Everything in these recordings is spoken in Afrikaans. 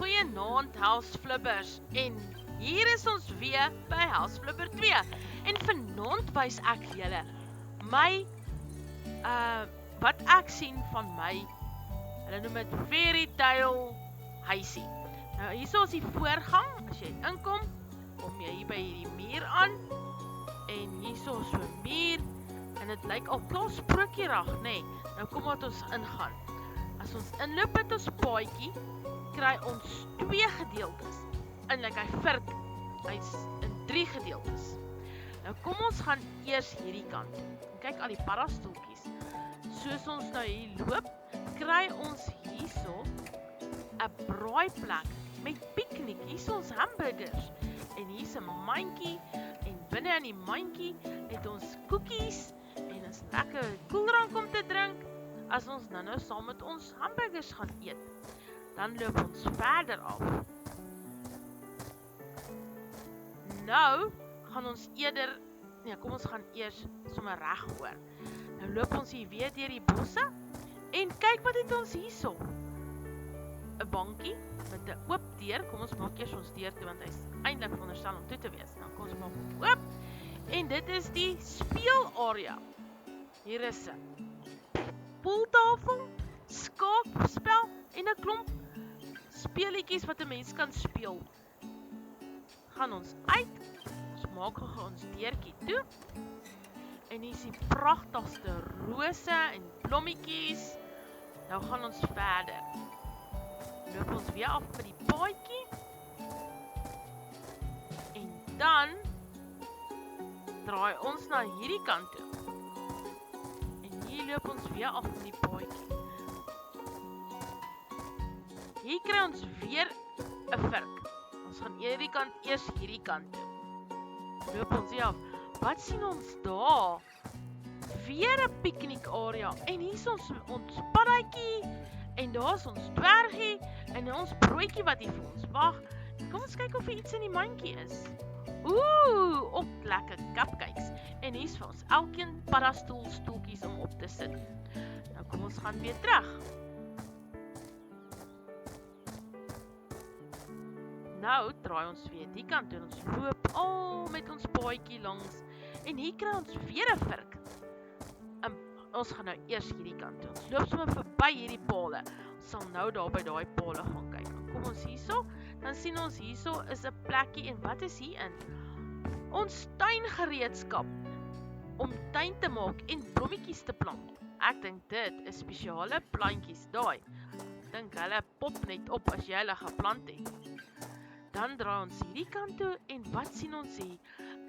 Goeienaand Houseflippers en hier is ons weer by Houseflipper 2 en vanaand wys ek julle my wat ek sien van my, hulle noem het fairy tale huisie. Nou hier is die voorgang, as jy inkom, kom jy hier by hierdie muur aan en hier is so 'n muur en dit lyk al klaar sprookierig, nee. Nou kom wat ons ingaan. As ons inloop met ons paadjie, kry ons 2 gedeeltes. Eintlik hy virk, hy's in 3 gedeeltes. Nou kom ons gaan eers hierdie kant. Kyk al die paddastoeltjies. Soos ons nou hier loop, kry ons hierso 'n braaiplek met piknik. Hier is ons hamburgers en hier's 'n mandjie en binne in die mandjie het ons koekies en is lekker koeldrank om te drink as ons nou saam met ons hamburgers gaan eet. Dan loop ons verder af. Nou gaan ons eerder, kom ons gaan eers sommer reg hoor. Nou loop ons hier weer deur die bosse en kyk wat het ons hierso. 'n bankie met 'n oop deur. Kom ons maak eers ons deur toe want hy's eintlik veronderstel om toe te wees. Dan kom ons maak hom oop en dit is die speelarea. Hier is 'n pooltafel, skaakspel en 'n klomp speelietjies wat 'n mens kan speel. Gaan ons uit, ons maak gou ons deurtjie toe en hier is die pragtigste rose en blommetjies. Nou gaan ons verder. Loop ons weer af by die paadjie en dan draai ons na hierdie kant toe. En hier loop ons weer af by die paadjie. Hier kry ons weer 'n virk. Ons gaan hierdie kant eers hierdie kant toe. Loop ons hier af. Wat sien ons daar? Weer 'n piknikarea en hier is ons paddatjie en daar is ons dwergie en ons broodjie wat hier vir ons wag. Kom ons kyk of er iets in die mandjie is. Ook lekker cupcakes en hier is vir ons elkeen paddastoeltjies om op te sit. Nou kom ons gaan weer terug. Nou draai ons weer die kant toe en ons loop al met ons paadjie langs en hier kry ons weer 'n virk. Ons gaan nou eers hierdie kant toe. Ons loop sommer verby hierdie pale. Ons sal nou daar by daai pale gaan kyk. Kom ons hierso, dan sien ons hierso is 'n plekkie en wat is hierin? Ons tuingereedskap om tuin te maak en blommetjies te plant. Ek dink dit is spesiale plantjies daai. Ek dink hulle pop net op as jy hulle geplant het. Dan draai ons hierdie kant toe en wat sien ons hier?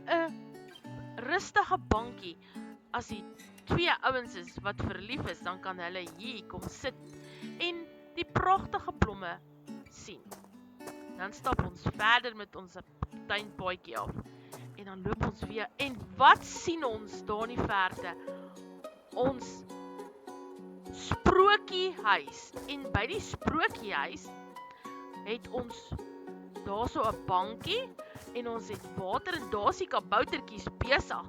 'n rustige bankie. As die 2 ouens is wat verlief is, dan kan hulle hier kom sit en die pragtige blomme sien. Dan stap ons verder met ons tuinpaadjie af en dan loop ons weer en wat sien ons daar in die verte? Ons sprookiehuis en by die sprookiehuis het ons daar so 'n bankie en ons het water en daar is die kaboutertjies besig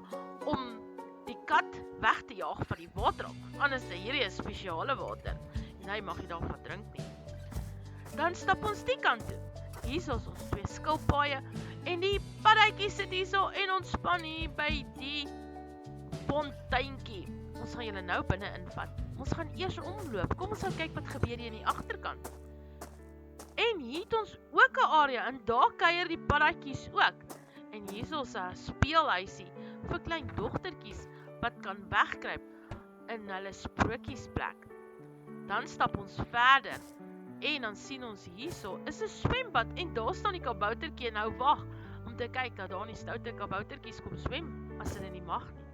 om die kat weg te jaag van die water af. Anders hierdie is spesiale water en hy mag nie daarvan drink nie. Dan stap ons die kant toe. Hier is ons 2 skilpaaie en die paddatjies sit hierso en ontspan hier by die fonteintjie. Ons gaan julle nou binne invat. Ons gaan eers omloop. Kom ons gaan kyk wat gebeur hier in die agterkant. En hier het ons ook 'n area en daar kuier die paddatjies ook. En hier is ons 'n speelhuisie vir klein dogtertjies wat kan wegkruip in hulle sprokiesplek. Dan stap ons verder en dan sien ons hierso is 'n swembad en daar staan die kaboutertjie en nou wag om te kyk dat daar nie stoute kaboutertjies kom swem as hulle nie mag nie.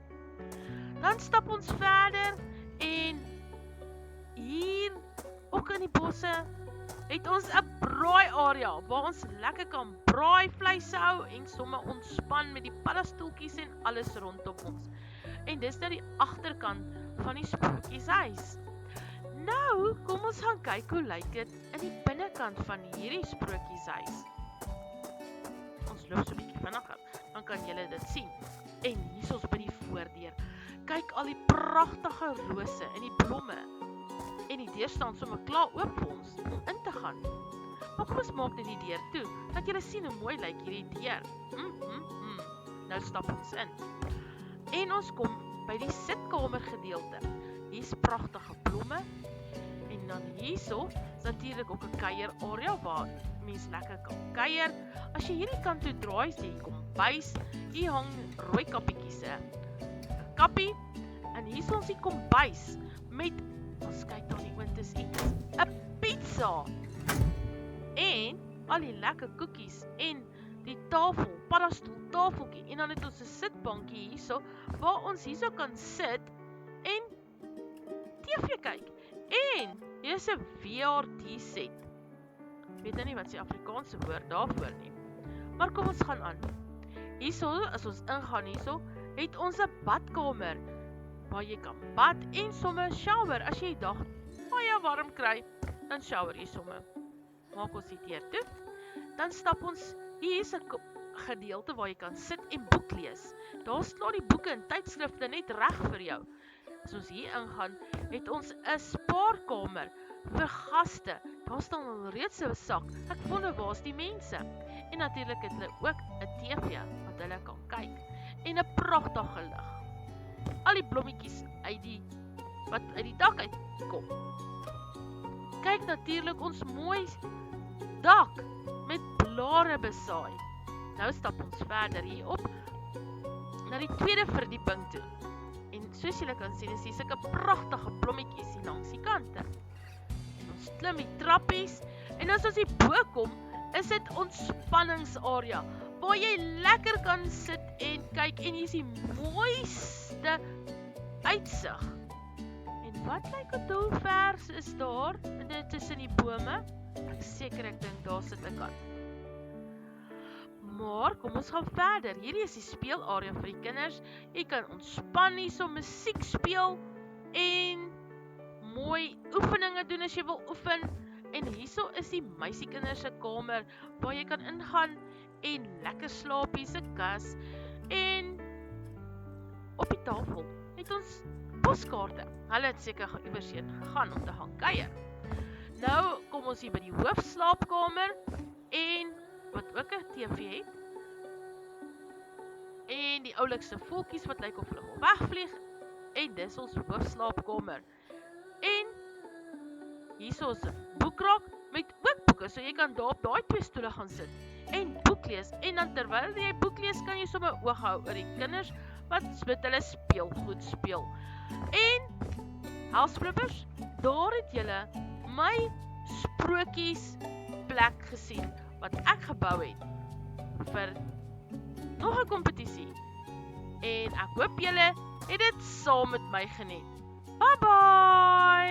Dan stap ons verder en hier ook in die bosse het ons 'n braaiarea waar ons lekker kan braai vleis hou en sommer ontspan met die paddastoeltjies en alles rondom ons. En dis nou die agterkant van die sprokieshuis. Nou, kom ons gaan kyk hoe lyk dit in die binnekant van hierdie sprokieshuis. Ons loop so 'n bietjie vinniger, dan kan julle dit sien. En hier is ons by die voordeur. Kyk al die pragtige rose en die blomme. En die deur staan sommer klaar oop vir ons om in te gaan. Maar kom ons maak net die deur toe, dat julle sien hoe mooi lyk hierdie deur. Nou stap ons in. En ons kom by die sitkamer gedeelte. Hier's pragtige blomme. En dan hierso is natuurlik ook 'n kuier area waar mense lekker kan kuier. As jy hierdie kant toe draai, sien jy kombuis. Hier hang rooi kappietjies, 'n kappie. En hier is ons die kombuis met, ons kyk daar nie oond is iets, 'n pizza. En al die lekker koekies en die tafel, paddastoel tafeltjie. En dan het ons 'n sitbankie hierso waar ons hierso kan sit en TV kyk. En hier is 'n VRT set. Weet nou nie wat die Afrikaanse woord daarvoor nie. Maar kom ons gaan aan. Hierso, as ons ingaan hierso, het ons 'n badkamer waar jy kan bad en somme shower. As jy die dag baie warm kry, dan shower jy somme. Maak ons die deur toe. Dan stap ons, hier is 'n gedeelte waar jy kan sit en boek lees. Daar staan die boeke en tydskrifte net reg vir jou. As ons hier ingaan, het ons 'n spaarkamer vir gaste. Daar staan al reeds 'n sak. Ek wonder waar's die mense. En natuurlik het hulle ook 'n TV wat hulle kan kyk. En 'n pragtige lig. Al die blommetjies wat uit die dak uitkom. Kyk natuurlik ons mooi dak met blare besaai. Nou stap ons verder hier op na die tweede verdieping toe. En soos julle kan sien, is hier sulke pragtige blommetjies hier langs die kante. En ons klim die trappies en as ons hier bo kom, is dit ontspanningsarea waar jy lekker kan sit en kyk en hier is die mooiste uitsig. En wat lyk het hoe vers is daar tussen die bome? Ek dink daar sit 'n kat. Maar kom ons gaan verder. Hierdie is die speelarea vir die kinders. Jy kan ontspan hierso, musiek speel en mooi oefeninge doen as jy wil oefen. En hierso is die meisiekinders se kamer waar jy kan ingaan en lekker slaap. Hier's 'n kas en op die tafel het ons poskaarte. Hulle het seker iewers heen gegaan om te gaan kuier. Nou kom ons hier by die hoofslaapkamer en wat ook 'n TV het. En die oulikste voeltjies wat lyk of hulle wil wegvlieg. En dis ons hoofslaapkamer. En hierso is 'n boekrak met ook boeke, so jy kan daar op daai twee stoele gaan sit en boek lees. En dan terwyl jy boek lees, kan jy sommer oog hou oor die kinders wat met hulle speelgoed speel. En Helsflippers, daar het julle my sprokies plek gesien wat ek gebou het vir nog 'n kompetisie. En ek hoop julle het dit saam met my geniet. Bye bye!